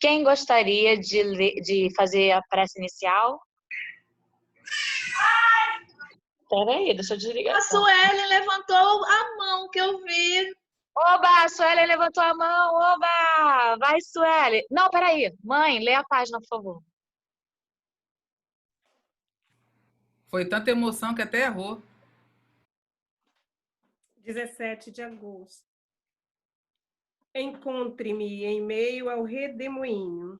Quem gostaria de fazer a prece inicial? Peraí, deixa eu desligar. A Suelen levantou a mão que eu vi. Oba, a Suelen levantou a mão. Oba! Vai, Suelen. Não, peraí. Mãe, lê a página, por favor. Foi tanta emoção que até errou. 17 de agosto. Encontre-me em meio ao redemoinho.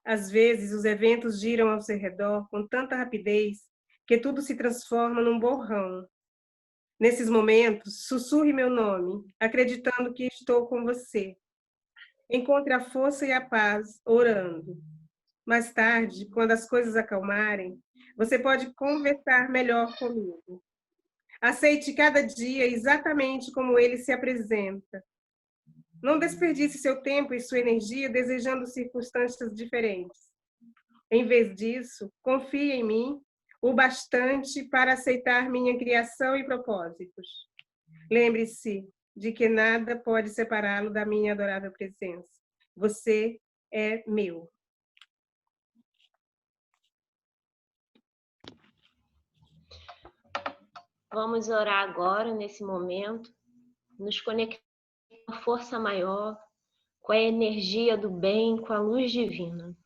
Às vezes, os eventos giram ao seu redor com tanta rapidez que tudo se transforma num borrão. Nesses momentos, sussurre meu nome, acreditando que estou com você. Encontre a força e a paz, orando. Mais tarde, quando as coisas acalmarem, você pode conversar melhor comigo. Aceite cada dia exatamente como ele se apresenta. Não desperdice seu tempo e sua energia desejando circunstâncias diferentes. Em vez disso, confie em mim o bastante para aceitar minha criação e propósitos. Lembre-se de que nada pode separá-lo da minha adorável presença. Você é meu. Vamos orar agora, nesse momento, nos conectar com a força maior, com a energia do bem, com a luz divina.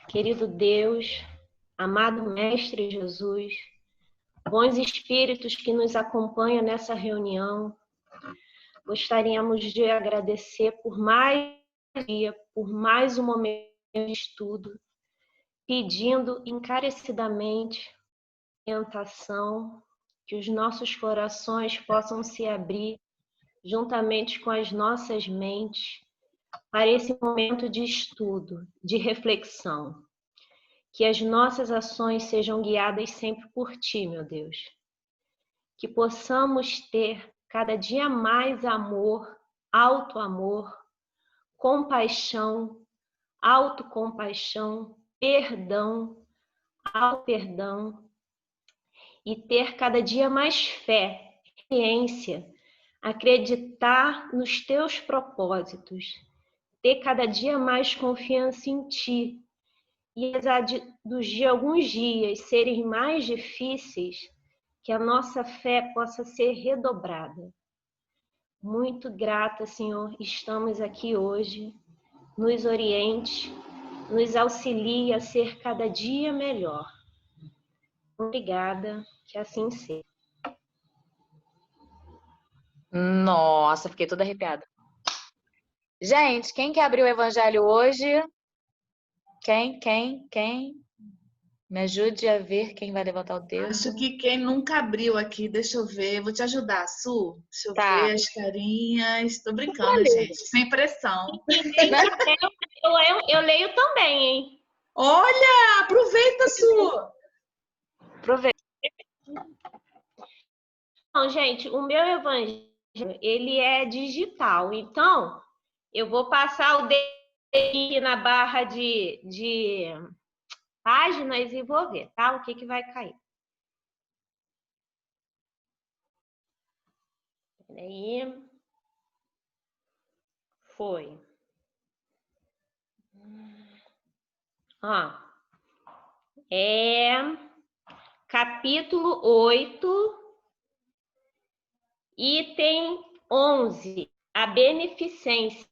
Querido Deus, amado Mestre Jesus, bons espíritos que nos acompanham nessa reunião, gostaríamos de agradecer por mais um dia, por mais um momento de estudo, pedindo encarecidamente orientação, que os nossos corações possam se abrir juntamente com as nossas mentes para esse momento de estudo, de reflexão. Que as nossas ações sejam guiadas sempre por Ti, meu Deus. Que possamos ter cada dia mais amor, auto-amor, compaixão, autocompaixão, perdão, auto-perdão, e ter cada dia mais fé, ciência, acreditar nos Teus propósitos, ter cada dia mais confiança em Ti, e apesar de alguns dias serem mais difíceis, que a nossa fé possa ser redobrada. Muito grata, Senhor, estamos aqui hoje, nos oriente, nos auxilie a ser cada dia melhor. Obrigada, que assim seja. Nossa, fiquei toda arrepiada. Gente, quem que abriu o evangelho hoje? Quem? Me ajude a ver quem vai levantar o dedo. Acho que quem nunca abriu aqui, deixa eu ver. Vou te ajudar, Su. Deixa eu Tá. ver as carinhas. Tô brincando, gente. Sem pressão. Eu leio também, hein? Olha, aproveita, Su. Aproveita. Então, gente, o meu evangelho, ele é digital. Então, eu vou passar o dedo aqui na barra de páginas e vou ver, tá? O que vai cair. Peraí. Foi. Ó. É capítulo 8, item 11, a beneficência.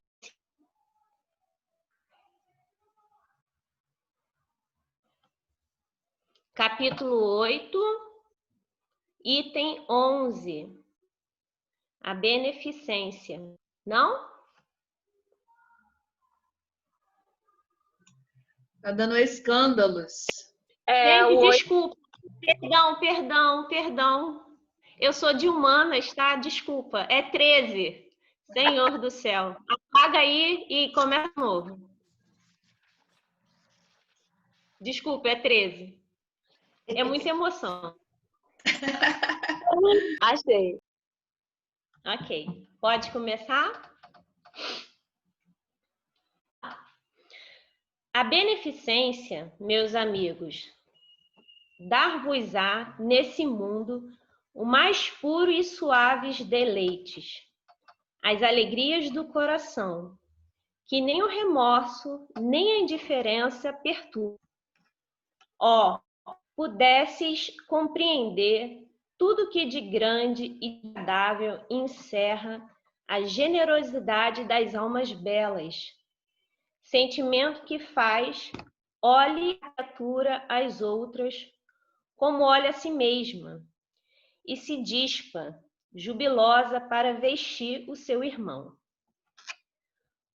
Capítulo 8, item 11, a beneficência. Não? Tá dando escândalos. Gente, desculpa. Perdão. Eu sou de humanas, tá? Desculpa. É 13. Senhor do céu. Apaga aí e começa de novo. Desculpa, é 13. É muita emoção. Achei. Ok. Pode começar? A beneficência, meus amigos, dar-vos-á nesse mundo o mais puro e suaves deleites, as alegrias do coração, que nem o remorso, nem a indiferença perturbam. Ó, pudesses compreender tudo que de grande e agradável encerra a generosidade das almas belas, sentimento que faz, olhe a criatura às outras como olha a si mesma, e se dispa, jubilosa para vestir o seu irmão.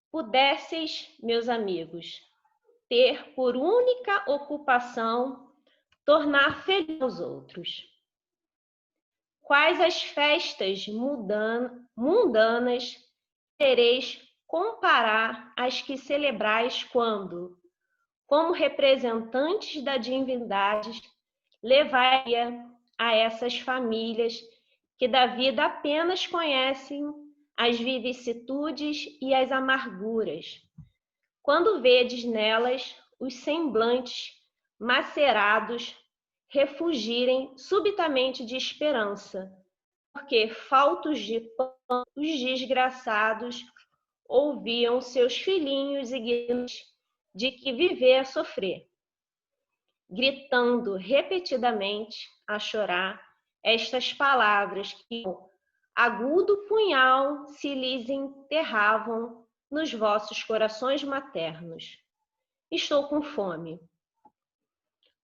Pudesseis, meus amigos, ter por única ocupação tornar feliz os outros. Quais as festas mundanas tereis comparar às que celebrais quando, como representantes da divindade, levaria a essas famílias que da vida apenas conhecem as vicissitudes e as amarguras, quando vedes nelas os semblantes macerados refugirem subitamente de esperança, porque, faltos de pão, os desgraçados ouviam seus filhinhos ignorantes de que viver é sofrer, gritando repetidamente a chorar estas palavras que, agudo punhal, se lhes enterravam nos vossos corações maternos. Estou com fome.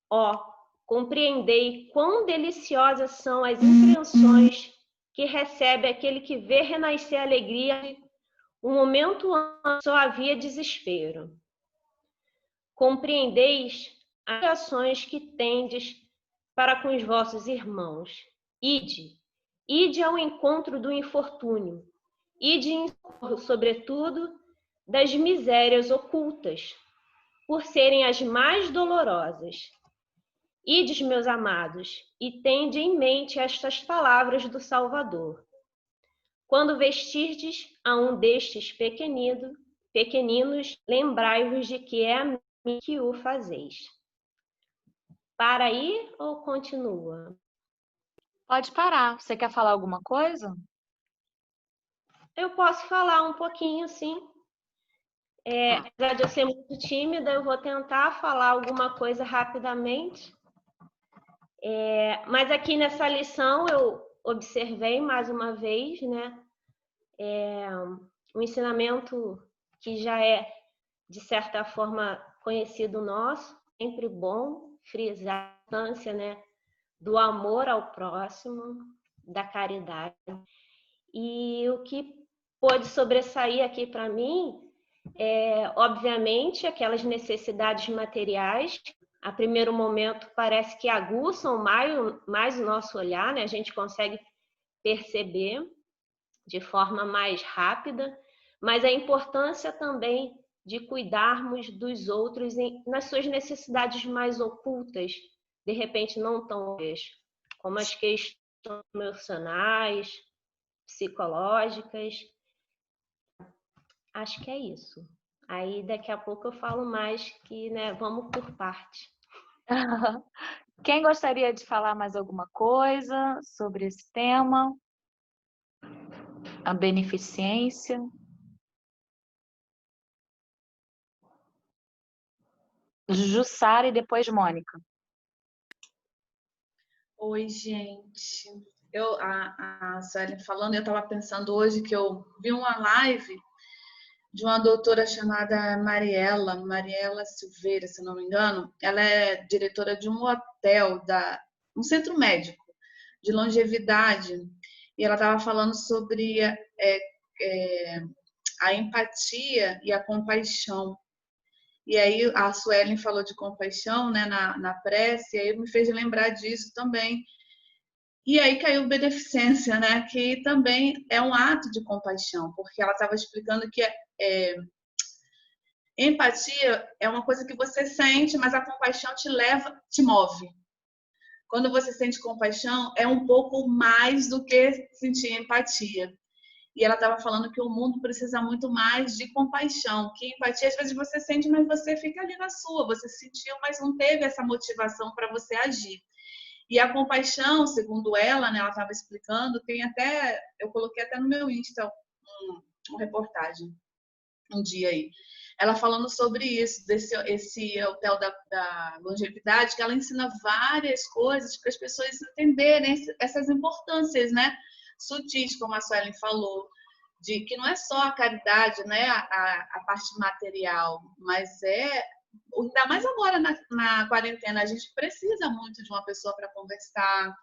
Ó, compreendei quão deliciosas são as impressões que recebe aquele que vê renascer a alegria. Um momento antes só havia desespero. Compreendeis as ações que tendes para com os vossos irmãos. Ide ao encontro do infortúnio, ide em socorro, sobretudo, das misérias ocultas, por serem as mais dolorosas. Ides, meus amados, e tende em mente estas palavras do Salvador. Quando vestirdes a um destes pequeninos, lembrai-vos de que é a mim que o fazeis. Para aí ou continua? Pode parar. Você quer falar alguma coisa? Eu posso falar um pouquinho, sim. Apesar de eu ser muito tímida, eu vou tentar falar alguma coisa rapidamente. Mas aqui nessa lição eu observei mais uma vez, né, um ensinamento que já é, de certa forma, conhecido nosso, sempre bom frisar a importância, né, do amor ao próximo, da caridade. E o que pôde sobressair aqui para mim obviamente, aquelas necessidades materiais. A primeiro momento parece que aguçam mais o nosso olhar, né? A gente consegue perceber de forma mais rápida, mas a importância também de cuidarmos dos outros nas suas necessidades mais ocultas, de repente não tão óbvias, como as questões emocionais, psicológicas. Acho que é isso. Aí daqui a pouco eu falo mais que, né, vamos por parte. Quem gostaria de falar mais alguma coisa sobre esse tema? A beneficência. Jussara e depois Mônica. Oi, gente. A Suelen falando, eu estava pensando hoje que eu vi uma live de uma doutora chamada Mariela Silveira, se não me engano. Ela é diretora de um hotel, um centro médico de longevidade, e ela estava falando sobre a empatia e a compaixão. E aí a Suelen falou de compaixão, né, na prece, e aí me fez lembrar disso também. E aí caiu beneficência, né, que também é um ato de compaixão, porque ela estava explicando que empatia é uma coisa que você sente, mas a compaixão te move. Quando você sente compaixão, é um pouco mais do que sentir empatia. E ela estava falando que o mundo precisa muito mais de compaixão, que empatia às vezes você sente, mas você fica ali na sua, você sentiu, mas não teve essa motivação para você agir. E a compaixão, segundo ela, né, ela estava explicando, tem até, eu coloquei até no meu Insta uma reportagem. um dia aí. Ela falando sobre isso, esse hotel da longevidade, que ela ensina várias coisas para as pessoas entenderem essas importâncias, né? Sutis, como a Suelen falou, de que não é só a caridade, né? A parte material, mas ainda mais agora na quarentena, a gente precisa muito de uma pessoa para conversar,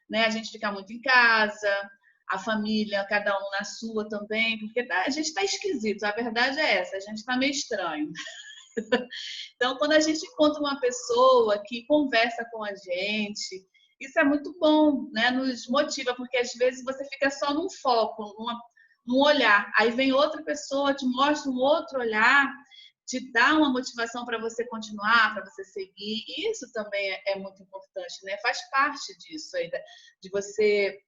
né? A gente fica muito em casa, a família, cada um na sua também, porque a gente está esquisito, a verdade é essa, a gente está meio estranho. Então, quando a gente encontra uma pessoa que conversa com a gente, isso é muito bom, né? Nos motiva, porque às vezes você fica só num foco, num olhar, aí vem outra pessoa, te mostra um outro olhar, te dá uma motivação para você continuar, para você seguir. Isso também é muito importante, né? Faz parte disso aí, de você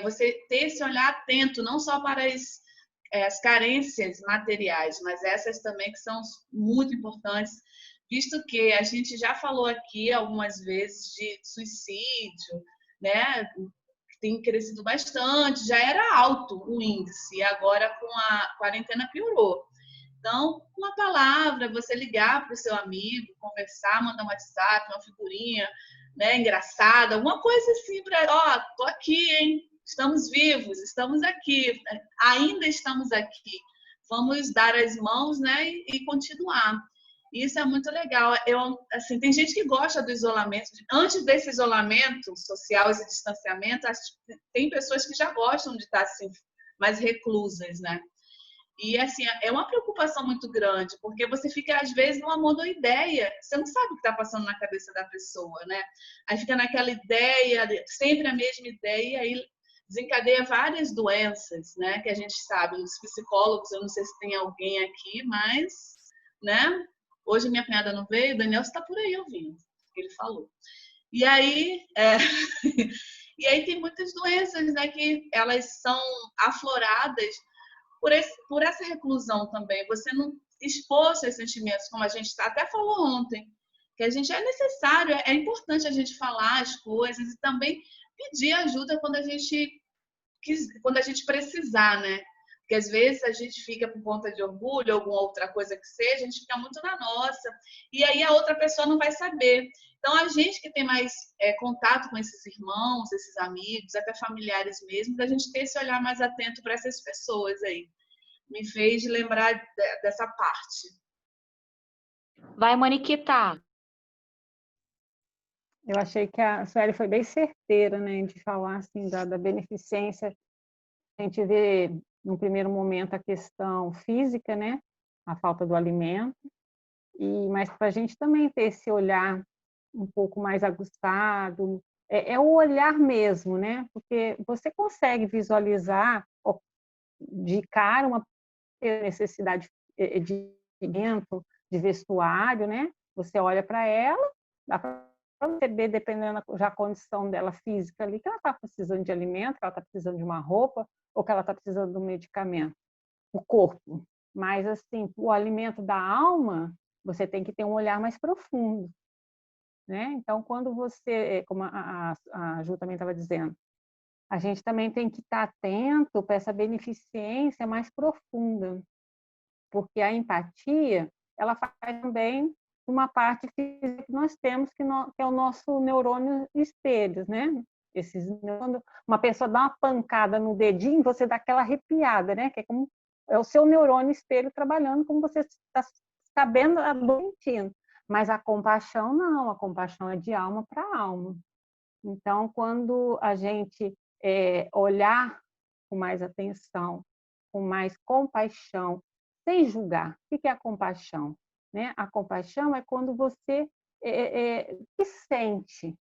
você ter esse olhar atento, não só para as carências materiais, mas essas também que são muito importantes, visto que a gente já falou aqui algumas vezes de suicídio, né? Tem crescido bastante, já era alto o índice, e agora com a quarentena piorou. Então, uma palavra, você ligar para o seu amigo, conversar, mandar um WhatsApp, uma figurinha, né, engraçada, alguma coisa assim, ó, tô aqui, hein? Estamos vivos, estamos aqui, ainda estamos aqui. Vamos dar as mãos, né, e continuar. Isso é muito legal. Assim, tem gente que gosta do isolamento. Antes desse isolamento social, esse distanciamento, tem pessoas que já gostam de estar assim, mais reclusas, né? E, assim, é uma preocupação muito grande, porque você fica, às vezes, numa monoideia. Você não sabe o que está passando na cabeça da pessoa, né? Aí fica naquela ideia, sempre a mesma ideia, e aí desencadeia várias doenças, né? Que a gente sabe. Os psicólogos, eu não sei se tem alguém aqui, mas, né? Hoje minha cunhada não veio, o Daniel está por aí ouvindo o que ele falou. E aí, e aí tem muitas doenças, né? Que elas são afloradas por essa reclusão também, você não expor seus sentimentos, como a gente até falou ontem, que a gente é necessário, é importante a gente falar as coisas e também pedir ajuda quando a gente precisar, né? Porque às vezes a gente fica por conta de orgulho, alguma outra coisa que seja, a gente fica muito na nossa, e aí a outra pessoa não vai saber. Então, a gente que tem mais contato com esses irmãos, esses amigos, até familiares mesmo, da gente ter esse olhar mais atento para essas pessoas aí. Me fez lembrar dessa parte. Vai, Moniquita. Eu achei que a Sueli foi bem certeira, né, de falar assim da beneficência. A gente vê, no primeiro momento, a questão física, né, a falta do alimento, mas para a gente também ter esse olhar um pouco mais aguçado, é o olhar mesmo, né, porque você consegue visualizar de cara uma necessidade de alimento, de vestuário, né, você olha para ela, dá para perceber, dependendo da condição dela física ali, que ela está precisando de alimento, que ela está precisando de uma roupa, ou que ela está precisando de um medicamento, o corpo. Mas, assim, o alimento da alma, você tem que ter um olhar mais profundo, né? Então, quando você, como a Ju também estava dizendo, a gente também tem que estar atento para essa beneficência mais profunda, porque a empatia, ela faz também uma parte que nós temos, que é o nosso neurônio espelhos, né? Quando uma pessoa dá uma pancada no dedinho, você dá aquela arrepiada, né? Que é o seu neurônio espelho trabalhando, como você está sabendo, sentindo. Mas a compaixão não, a compaixão é de alma para alma. Então, quando a gente olhar com mais atenção, com mais compaixão, sem julgar. O que é a compaixão? Né? A compaixão é quando você se sente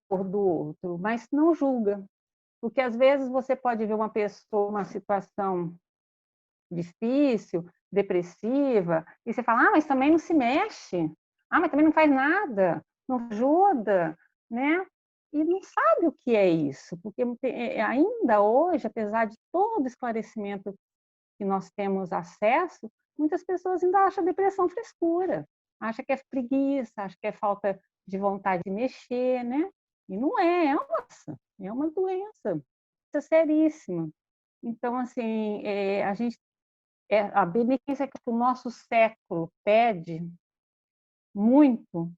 por do outro, mas não julga. Porque, às vezes, você pode ver uma pessoa, uma situação difícil, depressiva, e você fala, mas também não se mexe, mas também não faz nada, não ajuda, né? E não sabe o que é isso, porque ainda hoje, apesar de todo o esclarecimento que nós temos acesso, muitas pessoas ainda acham a depressão frescura, acham que é preguiça, acham que é falta de vontade de mexer, né? E não é uma doença seríssima. Então, assim, a gente a beneficência que o nosso século pede muito,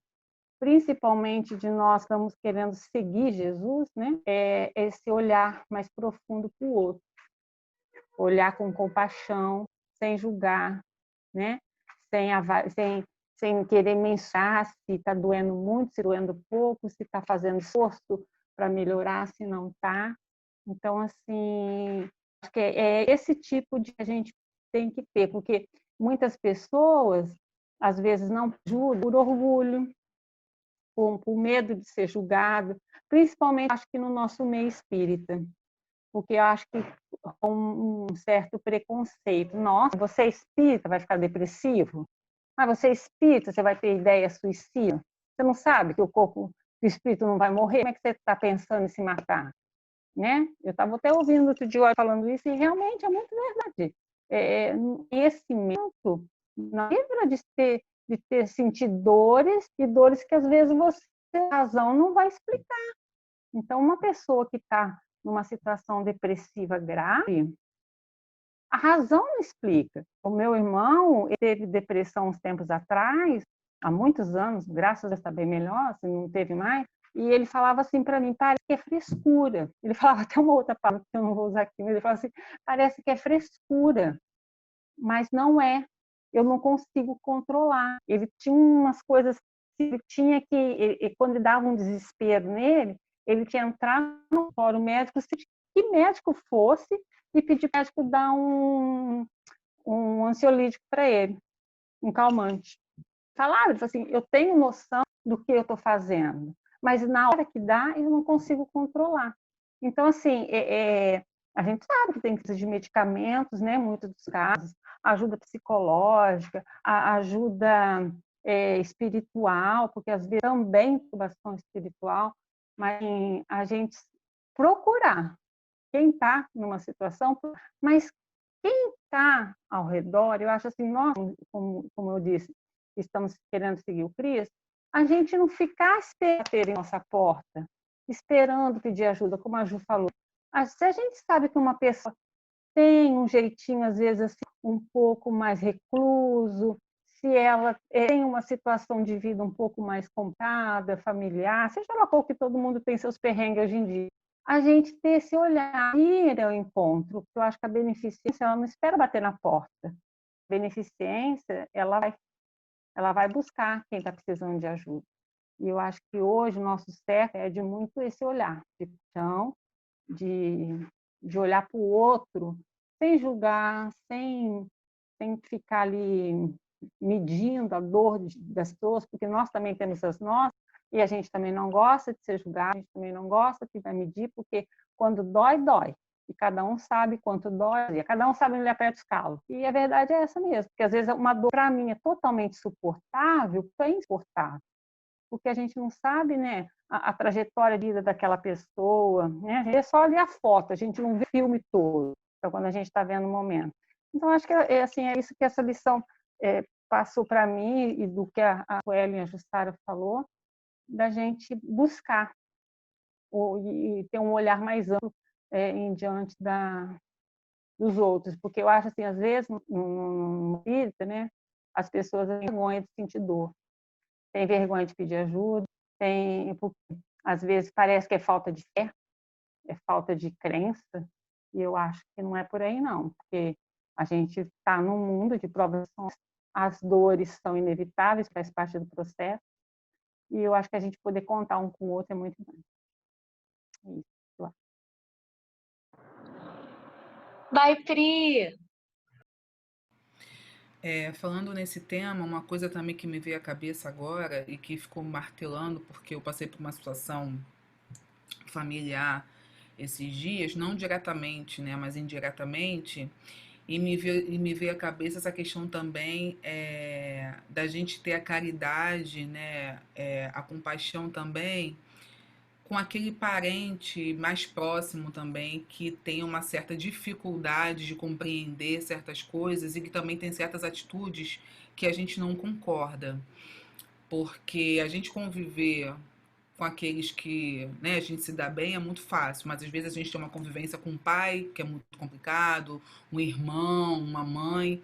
principalmente de nós que estamos querendo seguir Jesus, né? É esse olhar mais profundo para o outro, olhar com compaixão, sem julgar, né? Sem querer mensurar se está doendo muito, se doendo pouco, se está fazendo esforço para melhorar, se não está. Então, assim, acho que é esse tipo de a gente tem que ter, porque muitas pessoas, às vezes, não ajudam por orgulho, por medo de ser julgado, principalmente, acho que no nosso meio espírita, porque eu acho que com um certo preconceito. Nossa, você é espírita, vai ficar depressivo? Ah, você é espírita, você vai ter ideia suicida? Você não sabe que o corpo do espírito não vai morrer? Como é que você está pensando em se matar? Né? Eu estava até ouvindo outro dia falando isso, e realmente é muito verdade. Esse momento não livra de ter sentido dores, e dores que às vezes você, a razão, não vai explicar. Então, uma pessoa que está numa situação depressiva grave, a razão não explica. O meu irmão teve depressão uns tempos atrás, há muitos anos, graças a Deus está bem melhor, se não teve mais, e ele falava assim para mim, parece que é frescura. Ele falava até uma outra palavra que eu não vou usar aqui, mas ele falava assim, parece que é frescura, mas não é. Eu não consigo controlar. Ele tinha umas coisas que ele tinha que, quando dava um desespero nele, ele tinha que entrar no fórum médico, se que médico fosse, e pedir para o médico dar um ansiolítico para ele, um calmante. Falava, ele falou assim, eu tenho noção do que eu estou fazendo, mas na hora que dá, eu não consigo controlar. Então, assim, a gente sabe que tem que precisar de medicamentos, né? Muitos dos casos, ajuda psicológica, ajuda espiritual, porque às vezes também intubação espiritual, mas a gente procurar quem está numa situação, mas quem está ao redor, eu acho assim, nós, como eu disse, estamos querendo seguir o Cristo, a gente não ficar esperando em nossa porta, esperando pedir ajuda, como a Ju falou. Se a gente sabe que uma pessoa tem um jeitinho, às vezes, assim, um pouco mais recluso, se ela tem uma situação de vida um pouco mais complicada, familiar, seja lá qual que todo mundo tem seus perrengues hoje em dia, a gente ter esse olhar, ir ao encontro, porque eu acho que a beneficência, ela não espera bater na porta. A beneficência, ela vai buscar quem está precisando de ajuda. E eu acho que hoje o nosso certo é de muito esse olhar, de olhar para o outro, sem julgar, sem ficar ali medindo a dor das pessoas, porque nós também temos as nossas, e a gente também não gosta de ser julgado, a gente também não gosta que vai medir, porque quando dói, dói. E cada um sabe quanto dói, e cada um sabe onde aperta os calos. E a verdade é essa mesmo, porque às vezes uma dor para mim é totalmente suportável, é insuportável, porque a gente não sabe, né, a trajetória de vida daquela pessoa, né? A gente vê só ali a foto, a gente não vê o filme todo, então, quando a gente está vendo o momento. Então, acho que assim, é isso que essa lição passou para mim, e do que a Suelen e a Jussara falou, da gente buscar e ter um olhar mais amplo em diante dos outros, porque eu acho assim, às vezes, no espírita, né, as pessoas têm vergonha de sentir dor, têm vergonha de pedir ajuda, às vezes parece que é falta de fé, é falta de crença, e eu acho que não é por aí não, porque a gente está num mundo de provações, as dores são inevitáveis, faz parte do processo, e eu acho que a gente poder contar um com o outro é muito importante. É isso, eu acho. Vai, Pri! Falando nesse tema, uma coisa também que me veio à cabeça agora e que ficou martelando, porque eu passei por uma situação familiar esses dias, não diretamente, né, mas indiretamente, e me veio à cabeça essa questão também da gente ter a caridade, né, a compaixão também, com aquele parente mais próximo também que tem uma certa dificuldade de compreender certas coisas e que também tem certas atitudes que a gente não concorda. Porque a gente conviver com aqueles que, né, a gente se dá bem é muito fácil, mas às vezes a gente tem uma convivência com um pai, que é muito complicado, um irmão, uma mãe,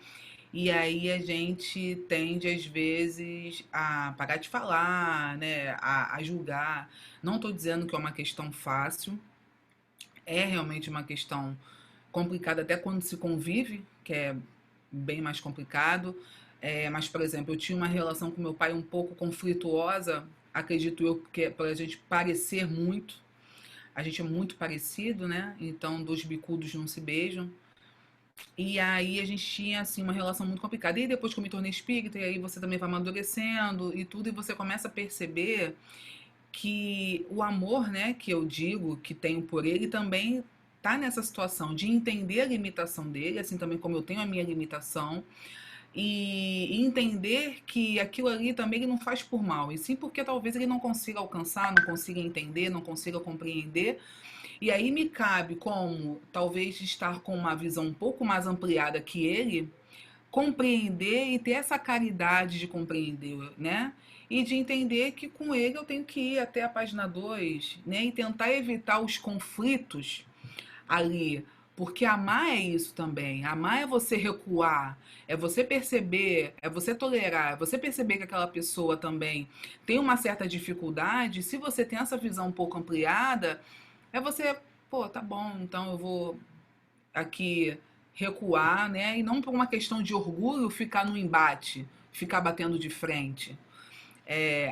e aí a gente tende, às vezes, a parar de falar, né, a julgar. Não estou dizendo que é uma questão fácil, é realmente uma questão complicada até quando se convive, que é bem mais complicado. Mas, por exemplo, eu tinha uma relação com meu pai um pouco conflituosa, acredito eu, que é para a gente parecer muito. A gente é muito parecido, né? Então, dois bicudos não se beijam. E aí a gente tinha, assim, uma relação muito complicada. E depois que eu me tornei espírita, e aí você também vai amadurecendo e tudo, e você começa a perceber que o amor, né, que eu digo que tenho por ele também tá nessa situação de entender a limitação dele, assim também como eu tenho a minha limitação, e entender que aquilo ali também ele não faz por mal, e sim porque talvez ele não consiga alcançar, não consiga entender, não consiga compreender. E aí me cabe como talvez estar com uma visão um pouco mais ampliada que ele, compreender e ter essa caridade de compreender, né? E de entender que com ele eu tenho que ir até a página 2, né? E tentar evitar os conflitos ali. Porque amar é isso também. Amar é você recuar, é você perceber, é você tolerar, é você perceber que aquela pessoa também tem uma certa dificuldade. Se você tem essa visão um pouco ampliada, é você, pô, tá bom, então eu vou aqui recuar, né? E não por uma questão de orgulho ficar no embate, ficar batendo de frente.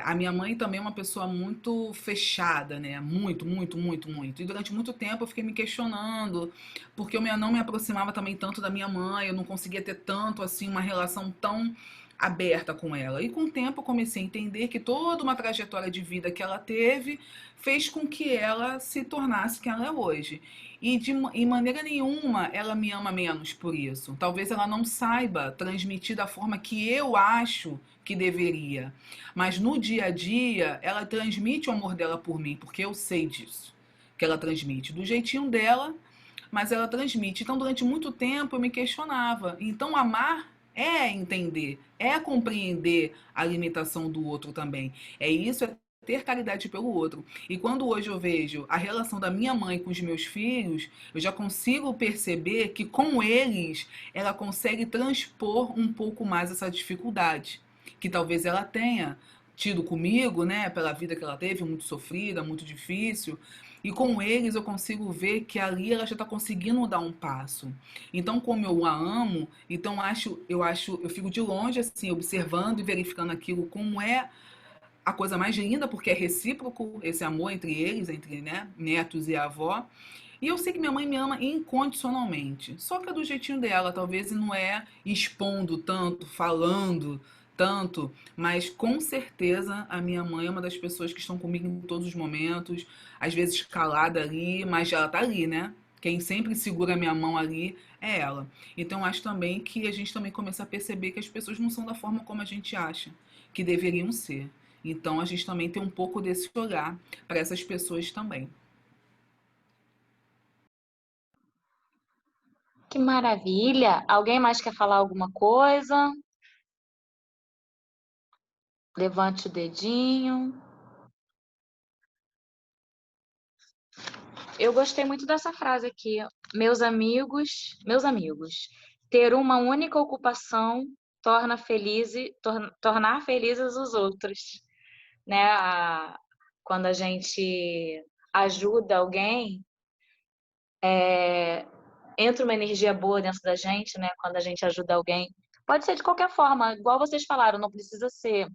A minha mãe também é uma pessoa muito fechada, né? Muito, muito, muito, muito. E durante muito tempo eu fiquei me questionando, porque eu não me aproximava também tanto da minha mãe, eu não conseguia ter tanto, assim, uma relação tão aberta com ela. E com o tempo eu comecei a entender que toda uma trajetória de vida que ela teve fez com que ela se tornasse quem ela é hoje. E de em maneira nenhuma ela me ama menos por isso. Talvez ela não saiba transmitir da forma que eu acho que deveria. Mas no dia a dia, ela transmite o amor dela por mim, porque eu sei disso. Que ela transmite do jeitinho dela, mas ela transmite. Então, durante muito tempo, eu me questionava. Então, amar é entender, é compreender a limitação do outro também. É isso, é ter caridade pelo outro. E quando hoje eu vejo a relação da minha mãe com os meus filhos, eu já consigo perceber que com eles ela consegue transpor um pouco mais essa dificuldade que talvez ela tenha tido comigo, né, pela vida que ela teve, muito sofrida, muito difícil. E com eles eu consigo ver que ali ela já está conseguindo dar um passo. Então, como eu a amo, então eu fico de longe assim, observando e verificando aquilo como é a coisa mais linda, porque é recíproco esse amor entre eles, entre, né, netos e avó. E eu sei que minha mãe me ama incondicionalmente. Só que é do jeitinho dela, talvez não é expondo tanto, falando tanto, mas com certeza a minha mãe é uma das pessoas que estão comigo em todos os momentos, às vezes calada ali, mas ela tá ali, né? Quem sempre segura a minha mão ali é ela. Então acho também que a gente também começa a perceber que as pessoas não são da forma como a gente acha que deveriam ser. Então a gente também tem um pouco desse olhar para essas pessoas também. Que maravilha! Alguém mais quer falar alguma coisa? Levante o dedinho. Eu gostei muito dessa frase aqui. Meus amigos, ter uma única ocupação tornar felizes os outros, né? Quando a gente ajuda alguém, entra uma energia boa dentro da gente, né? Quando a gente ajuda alguém. Pode ser de qualquer forma, igual vocês falaram, não precisa ser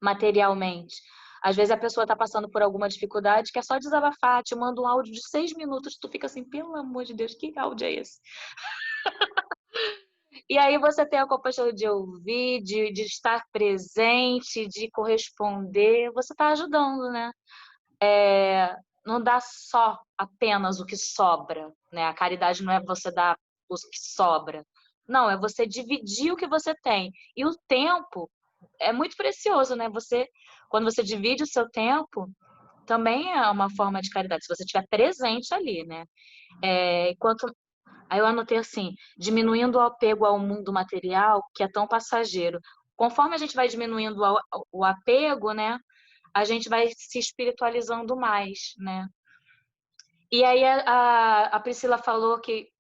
materialmente. Às vezes a pessoa está passando por alguma dificuldade, quer só desabafar, te manda um áudio de 6 minutos, tu fica assim, pelo amor de Deus, que áudio é esse? E aí você tem a compaixão de ouvir, de estar presente, de corresponder, você está ajudando, né? Não dá só apenas o que sobra, né? A caridade não é você dar o que sobra. Não, é você dividir o que você tem. E o tempo é muito precioso, né? Quando você divide o seu tempo, também é uma forma de caridade, se você estiver presente ali, né? Aí eu anotei assim, diminuindo o apego ao mundo material, que é tão passageiro. Conforme a gente vai diminuindo o apego, né? a gente vai se espiritualizando mais, né? E aí a Priscila falou que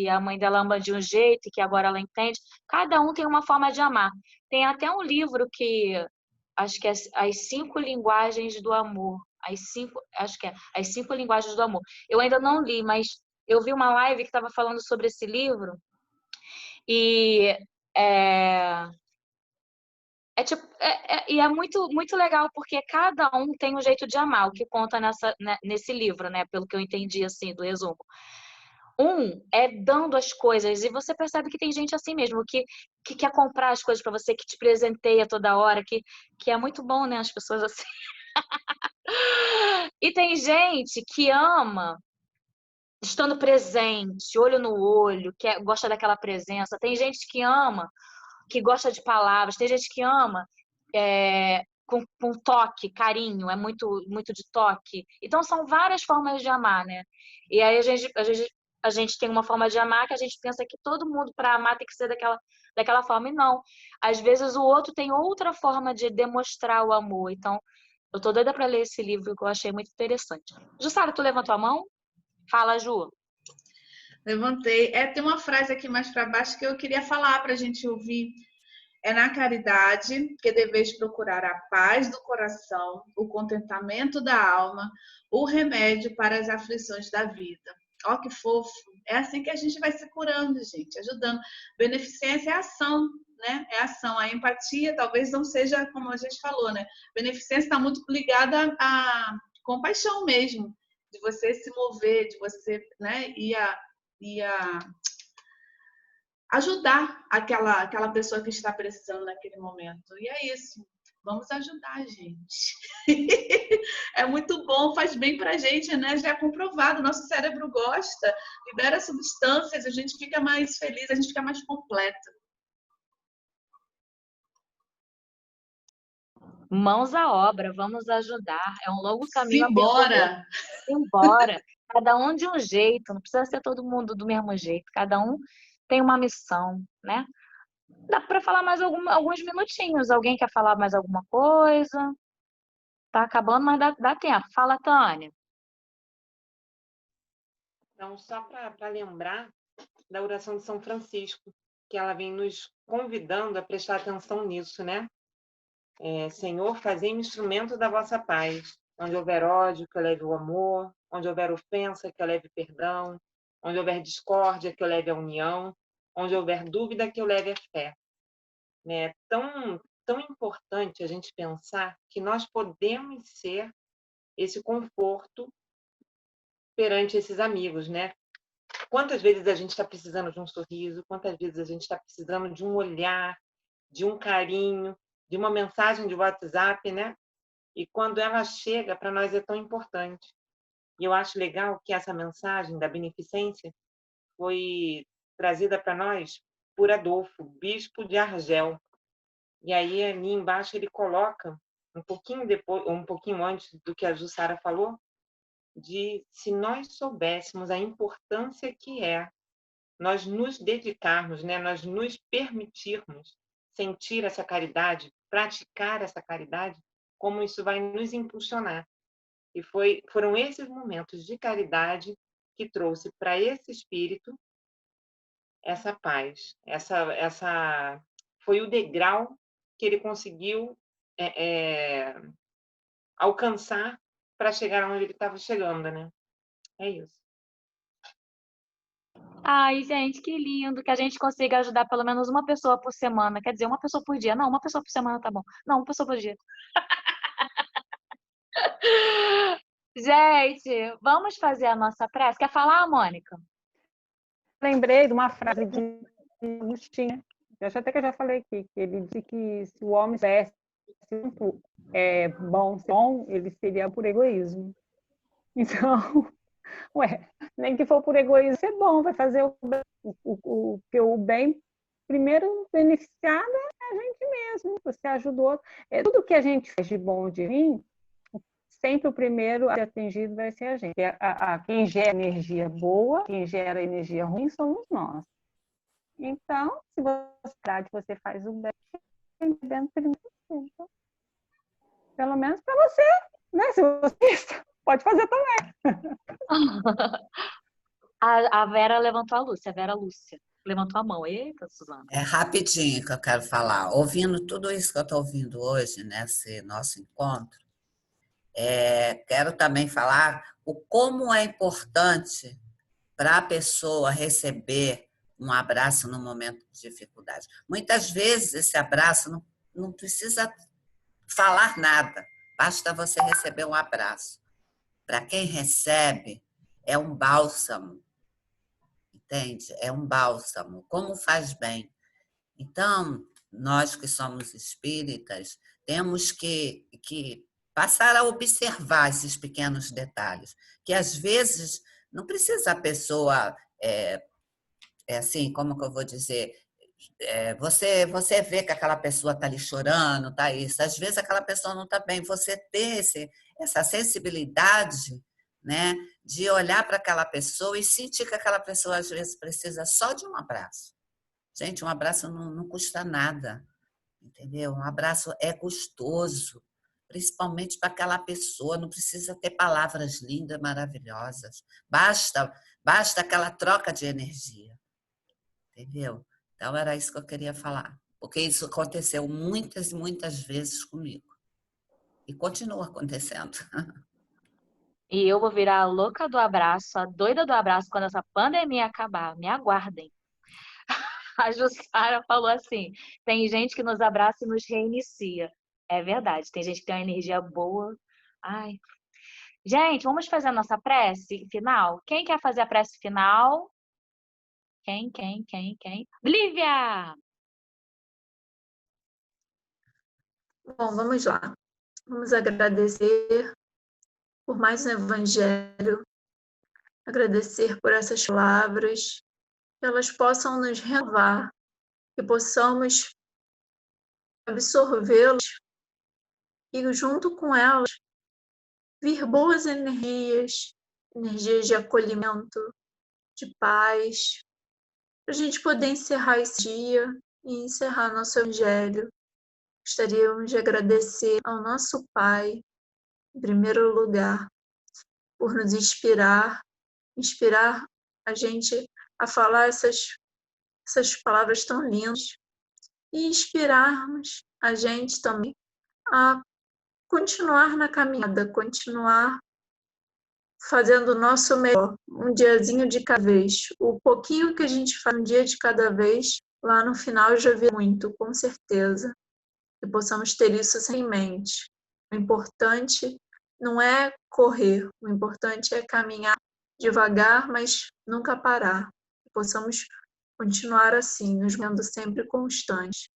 a mãe dela ama de um jeito e que agora ela entende. Cada um tem uma forma de amar. Tem até um livro que acho que é As 5 Linguagens do Amor. Acho que é As 5 Linguagens do Amor. Eu ainda não li, mas eu vi uma live que estava falando sobre esse livro e e é muito, muito legal, porque cada um tem um jeito de amar, o que conta nesse livro, né? Pelo que eu entendi, assim, do resumo. Um é dando as coisas, e você percebe que tem gente assim mesmo, que quer comprar as coisas para você, que te presenteia toda hora, que é muito bom, né? As pessoas assim. E tem gente que ama estando presente, olho no olho, gosta daquela presença. Tem gente que ama, que gosta de palavras. Tem gente que ama com toque, carinho, é muito, muito de toque. Então, são várias formas de amar, né? E aí, a gente tem uma forma de amar que a gente pensa que todo mundo, para amar, tem que ser daquela forma. E não. Às vezes, o outro tem outra forma de demonstrar o amor. Então, eu tô doida para ler esse livro, que eu achei muito interessante. Jussara, tu levantou a mão? Fala, Ju. Levantei. Tem uma frase aqui mais para baixo que eu queria falar para a gente ouvir. É na caridade que deveis procurar a paz do coração, o contentamento da alma, o remédio para as aflições da vida. Ó, que fofo! É assim que a gente vai se curando, gente, ajudando. Beneficência é ação, né? É ação. A empatia talvez não seja como a gente falou, né? Beneficência está muito ligada à compaixão mesmo, de você se mover, de você, né? Ajudar aquela pessoa que está precisando naquele momento. E é isso. Vamos ajudar, gente. É muito bom, faz bem pra gente, né? Já é comprovado, nosso cérebro gosta, libera substâncias, a gente fica mais feliz, a gente fica mais completo. Mãos à obra, vamos ajudar. É um longo caminho a percorrer. Simbora! Embora. Cada um de um jeito, não precisa ser todo mundo do mesmo jeito. Cada um tem uma missão, né? Dá para falar mais alguns minutinhos. Alguém quer falar mais alguma coisa? Tá acabando, mas dá tempo. Fala, Tânia. Então, só para lembrar da oração de São Francisco, que ela vem nos convidando a prestar atenção nisso, né? Senhor, fazei-me instrumento da vossa paz. Onde houver ódio, que eu leve o amor. Onde houver ofensa, que eu leve perdão. Onde houver discórdia, que eu leve a união. Onde houver dúvida, que eu leve a fé. Né? Tão importante a gente pensar que nós podemos ser esse conforto perante esses amigos, né? Quantas vezes a gente está precisando de um sorriso, quantas vezes a gente está precisando de um olhar, de um carinho, de uma mensagem de WhatsApp, né? E quando ela chega, para nós é tão importante. E eu acho legal que essa mensagem da beneficência foi trazida para nós por Adolfo, bispo de Argel. E aí ali embaixo ele coloca um pouquinho depois, um pouquinho antes do que a Jussara falou, de se nós soubéssemos a importância que é nós nos dedicarmos, né, nós nos permitirmos sentir essa caridade, praticar essa caridade, como isso vai nos impulsionar. E foram esses momentos de caridade que trouxe para esse espírito essa paz, foi o degrau que ele conseguiu alcançar para chegar onde ele estava chegando, né? É isso. Ai, gente, que lindo que a gente consiga ajudar pelo menos uma pessoa por semana. Quer dizer, uma pessoa por dia. Não, uma pessoa por semana tá bom. Não, uma pessoa por dia. Gente, vamos fazer a nossa prece. Quer falar, Mônica? Lembrei de uma frase de Agostinho, eu acho até que eu já falei aqui, que ele disse que se o homem tivesse bom, ele seria por egoísmo. Então, nem que for por egoísmo, é bom, vai fazer o bem primeiro beneficiado é a gente mesmo, você ajudou. Tudo que a gente faz de bom ou de ruim, sempre o primeiro a ser atingido vai ser a gente. Quem gera energia boa, quem gera energia ruim somos nós. Então, se você faz o bem, então, Pelo menos para você, né? Se você pode fazer também. A Vera levantou a Vera Lúcia levantou a mão. Eita, Suzana. É rapidinho que eu quero falar. Ouvindo tudo isso que eu estou ouvindo hoje, nesse nosso encontro, quero também falar o como é importante para a pessoa receber um abraço no momento de dificuldade. Muitas vezes esse abraço não precisa falar nada, basta você receber um abraço. Para quem recebe, é um bálsamo, entende? É um bálsamo, como faz bem. Então, nós que somos espíritas, temos que passar a observar esses pequenos detalhes, que às vezes não precisa a pessoa, assim, como que eu vou dizer, você vê que aquela pessoa está ali chorando, está isso, às vezes aquela pessoa não está bem, você ter essa sensibilidade, né, de olhar para aquela pessoa e sentir que aquela pessoa às vezes precisa só de um abraço. Gente, um abraço não custa nada, entendeu? Um abraço é gostoso, principalmente para aquela pessoa, não precisa ter palavras lindas, maravilhosas, basta aquela troca de energia, entendeu? Então, era isso que eu queria falar, porque isso aconteceu muitas e muitas vezes comigo e continua acontecendo. E eu vou virar a louca do abraço, a doida do abraço quando essa pandemia acabar. Me aguardem. A Jussara falou assim: tem gente que nos abraça e nos reinicia. É verdade, tem gente que tem uma energia boa. Ai. Gente, vamos fazer a nossa prece final? Quem quer fazer a prece final? Quem? Lívia! Bom, vamos lá. Vamos agradecer por mais um evangelho, agradecer por essas palavras, que elas possam nos renovar, que possamos absorvê-las e, junto com elas, vir boas energias, energias de acolhimento, de paz, para a gente poder encerrar esse dia e encerrar nosso evangelho. Gostaríamos de agradecer ao nosso Pai, em primeiro lugar, por nos inspirar a gente a falar essas palavras tão lindas e inspirarmos a gente também a continuar na caminhada, continuar fazendo o nosso melhor, um diazinho de cada vez. O pouquinho que a gente faz um dia de cada vez, lá no final já vi muito, com certeza. Que possamos ter isso em mente. O importante não é correr, o importante é caminhar devagar, mas nunca parar. Que possamos continuar assim, nos vendo sempre constantes.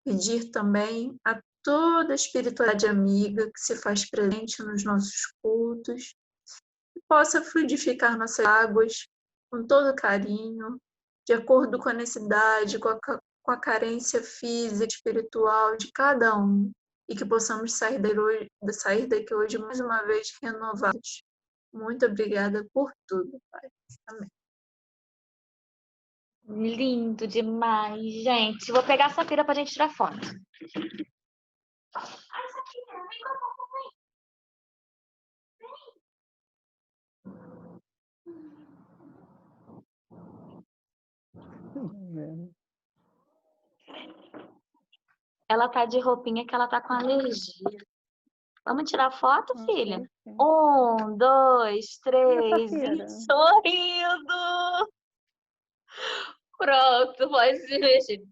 Pedir também a toda a espiritualidade amiga que se faz presente nos nossos cultos, que possa fluidificar nossas águas com todo carinho, de acordo com a necessidade, com a carência física e espiritual de cada um, e que possamos sair daqui hoje mais uma vez renovados. Muito obrigada por tudo, Pai. Amém. Lindo demais, gente. Vou pegar a Safira pra gente tirar foto. Ela tá de roupinha que ela tá com alergia. Vamos tirar foto, filha? 1, 2, 3. Sorrindo. Pronto, pode se mexer.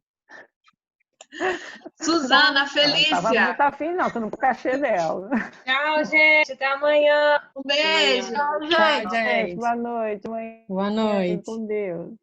Suzana, Ela Felícia. não estava muito afim, não, tô no cachê dela. Tchau, gente. Até amanhã. Um beijo. Tchau, Tchau, gente. Boa noite. Mãe. Boa noite. Com Deus.